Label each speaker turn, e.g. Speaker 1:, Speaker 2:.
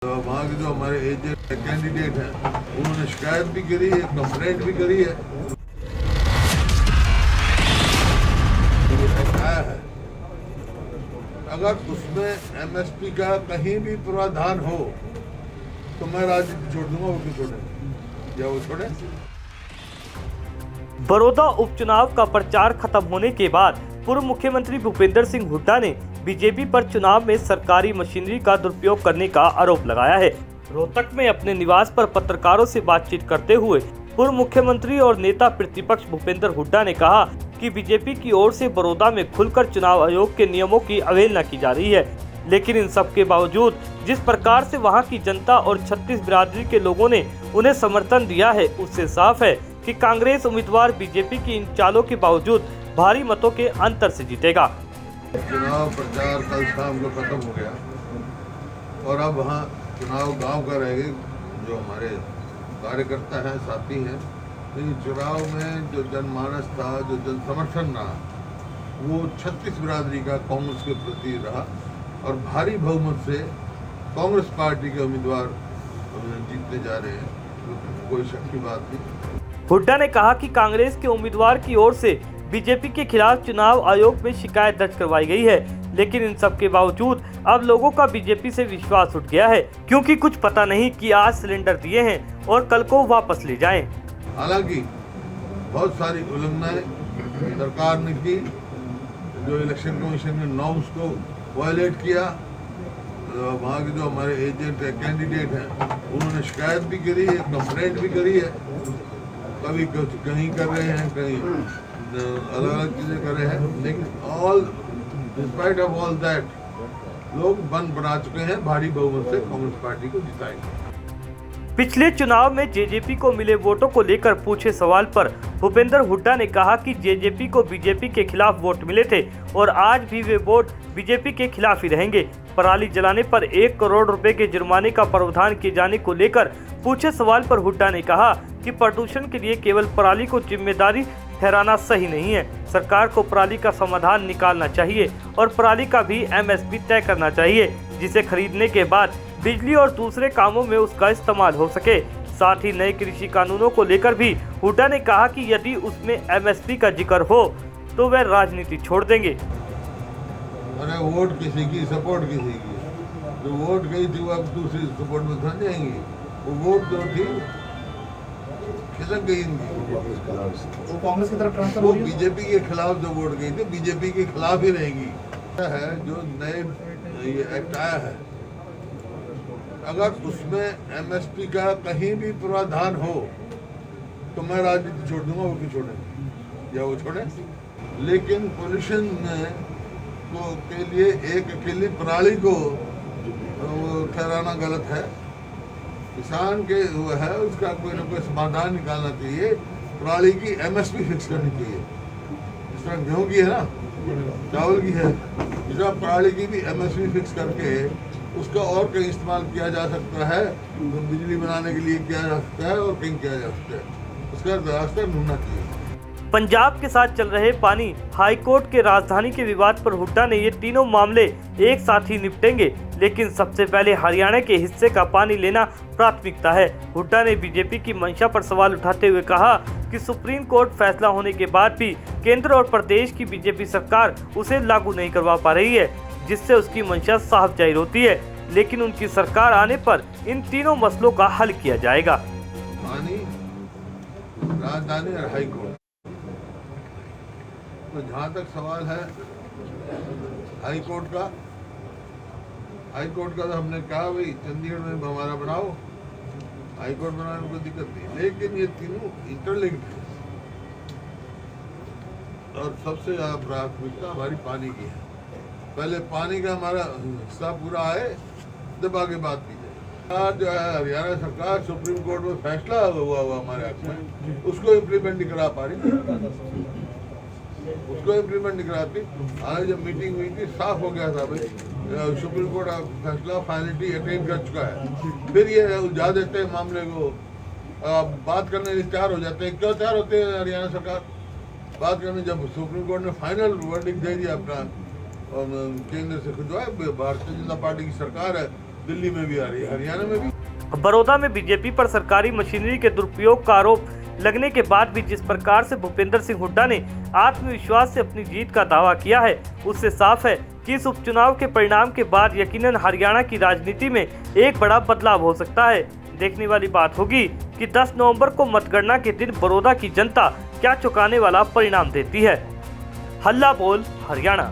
Speaker 1: तो वहाँ के जो हमारे एजेंट कैंडिडेट हैं उन्होंने शिकायत भी करी है, कंप्लेंट भी करी है। आया है अगर उसमें एमएसपी का कहीं भी प्रावधान हो तो मैं राजनीति छोड़ दूंगा। वो क्यों छोड़े, या वो छोड़े।
Speaker 2: बड़ौदा उपचुनाव का प्रचार खत्म होने के बाद पूर्व मुख्यमंत्री भूपेंद्र सिंह हुड्डा ने बीजेपी पर चुनाव में सरकारी मशीनरी का दुरुपयोग करने का आरोप लगाया है। रोहतक में अपने निवास पर पत्रकारों से बातचीत करते हुए पूर्व मुख्यमंत्री और नेता प्रतिपक्ष भूपेंद्र हुड्डा ने कहा कि बीजेपी की ओर से बड़ौदा में खुलकर चुनाव आयोग के नियमों की अवहेलना की जा रही है, लेकिन इन सब के बावजूद जिस प्रकार से वहां की जनता और 36 बिरादरी के लोगों ने उन्हें समर्थन दिया है, उससे साफ है कि कांग्रेस उम्मीदवार बीजेपी की इन चालों के बावजूद भारी मतों के अंतर से जीतेगा।
Speaker 1: चुनाव प्रचार कल शाम को खत्म हो गया और अब वहाँ चुनाव गांव का रहेगा। जो हमारे कार्यकर्ता हैं, साथी हैं, तो चुनाव में जो जनमानस था, जो जन समर्थन रहा, वो 36 बिरादरी का कांग्रेस के प्रति रहा और भारी बहुमत से कांग्रेस पार्टी के उम्मीदवार जीतने जा रहे हैं। तो कोई शक की बात नहीं।
Speaker 2: हुड्डा ने कहा कि कांग्रेस के उम्मीदवार की ओर से बीजेपी के खिलाफ चुनाव आयोग में शिकायत दर्ज करवाई गई है, लेकिन इन सब के बावजूद अब लोगों का बीजेपी से विश्वास उठ गया है, क्योंकि कुछ पता नहीं कि आज सिलेंडर दिए हैं और कल को वापस ले जाएं।
Speaker 1: हालांकि बहुत सारी उल्लंघनाएं सरकार ने की, जो इलेक्शन कमीशन ने नॉर्म्स को वायलेट किया। वहाँ के जो हमारे एजेंट है, कैंडिडेट हैं, उन्होंने शिकायत भी करी है, कंप्लेंट भी करी है। कभी कहीं कर रहे हैं, कहीं अलग अलग चीजें कर रहे हैं, लेकिन all despite of all that लोग बन बना चुके हैं। भारी बहुमत से कांग्रेस पार्टी को जिताएंगे।
Speaker 2: पिछले चुनाव में जेजेपी को मिले वोटों को लेकर पूछे सवाल पर भूपेंद्र हुड्डा ने कहा कि जेजेपी को बीजेपी के खिलाफ वोट मिले थे और आज भी वे वोट बीजेपी के खिलाफ ही रहेंगे। पराली जलाने पर 1 करोड़ रुपए के जुर्माने का प्रावधान किए जाने को लेकर पूछे सवाल पर हुड्डा ने कहा कि प्रदूषण के लिए केवल पराली को जिम्मेदारी ठहराना सही नहीं है। सरकार को पराली का समाधान निकालना चाहिए और पराली का भी एमएसपी तय करना चाहिए, जिसे खरीदने के बाद बिजली और दूसरे कामों में उसका इस्तेमाल हो सके। साथ ही नए कृषि कानूनों को लेकर भी हुड्डा ने कहा कि यदि उसमें एमएसपी का जिक्र हो तो वह राजनीति छोड़ देंगे।
Speaker 1: अरे वोट किसी की, सपोर्ट किसी की, जो वोट गई थी वो अब दूसरी सपोर्ट में थम जाएंगी। वो वोट जो थी खिसक गई इनकी,
Speaker 3: वो कांग्रेस की तरफ ट्रांसफर
Speaker 1: वो
Speaker 3: हो रही है।
Speaker 1: बीजेपी के खिलाफ जो वोट गई थी, बीजेपी के खिलाफ ही रहेगी। है जो नए ये एक्ट आया है, अगर उसमें एमएसपी का कहीं भी प्रावधान हो तो मैं राजनीति छोड़ दूंगा। वो क्यों छोड़े, या वो छोड़े। लेकिन पोल्यूशन के लिए एक अकेली पराली को ठहराना गलत है। किसान के वो है, उसका कोई ना कोई समाधान निकालना चाहिए। पराली की एमएसपी फिक्स करनी चाहिए। जिस तरह गेहूं की है ना, चावल की है, इस तरह पराली की भी एमएसपी फिक्स करके उसका और कहीं इस्तेमाल किया जा सकता है। तो बिजली बनाने के लिए किया जा सकता है और कहीं किया जा सकता है। उसका रास्ता ढूंढना चाहिए।
Speaker 2: पंजाब के साथ चल रहे पानी हाईकोर्ट के राजधानी के विवाद पर हुड्डा ने ये तीनों मामले एक साथ ही निपटेंगे, लेकिन सबसे पहले हरियाणा के हिस्से का पानी लेना प्राथमिकता है। हुड्डा ने बीजेपी की मंशा पर सवाल उठाते हुए कहा कि सुप्रीम कोर्ट फैसला होने के बाद भी केंद्र और प्रदेश की बीजेपी सरकार उसे लागू नहीं करवा पा रही है, जिससे उसकी मंशा साफ जाहिर होती है। लेकिन उनकी सरकार आने पर इन तीनों मसलों का हल किया जाएगा।
Speaker 1: पानी, राजधानी और हाईकोर्ट। तो जहाँ तक सवाल है हाईकोर्ट का तो हमने कहा भाई चंडीगढ़ में हमारा बनाओ, हाईकोर्ट बनाने में कोई दिक्कत नहीं, लेकिन ये तीनों इंटरलिंक्ड है और सबसे ज्यादा प्राथमिकता हमारी पानी की है। पहले पानी का हमारा हिस्सा पूरा आए, जब आगे बात की जाए। जो है हरियाणा सरकार सुप्रीम कोर्ट में फैसला हुआ हमारे हक में, उसको इम्प्लीमेंट नहीं करा पा रही, उसको इम्प्लीमेंट नहीं कराती। आज जब मीटिंग हुई थी साफ हो गया था भाई सुप्रीम कोर्ट फैसला फाइनलिटी अटेन कर चुका है। फिर ये उलझा देते हैं मामले को, बात करने के लिए तैयार हो जाते हैं। क्यों तैयार होते हैं हरियाणा सरकार बात करने? जब सुप्रीम कोर्ट ने फाइनल वर्डिक्ट दे दिया अपना, और केंद्र से जो है भारतीय जनता पार्टी की सरकार है, दिल्ली में भी आ रही है, हरियाणा में भी।
Speaker 2: बड़ौदा में बीजेपी पर सरकारी मशीनरी के दुरुपयोग का आरोप लगने के बाद भी जिस प्रकार से भूपेंद्र सिंह हुड्डा ने आत्मविश्वास से अपनी जीत का दावा किया है, उससे साफ है कि इस उपचुनाव के परिणाम के बाद यकीनन हरियाणा की राजनीति में एक बड़ा बदलाव हो सकता है। देखने वाली बात होगी कि 10 नवंबर को मतगणना के दिन बड़ौदा की जनता क्या चौंकाने वाला परिणाम देती है। हल्ला बोल हरियाणा।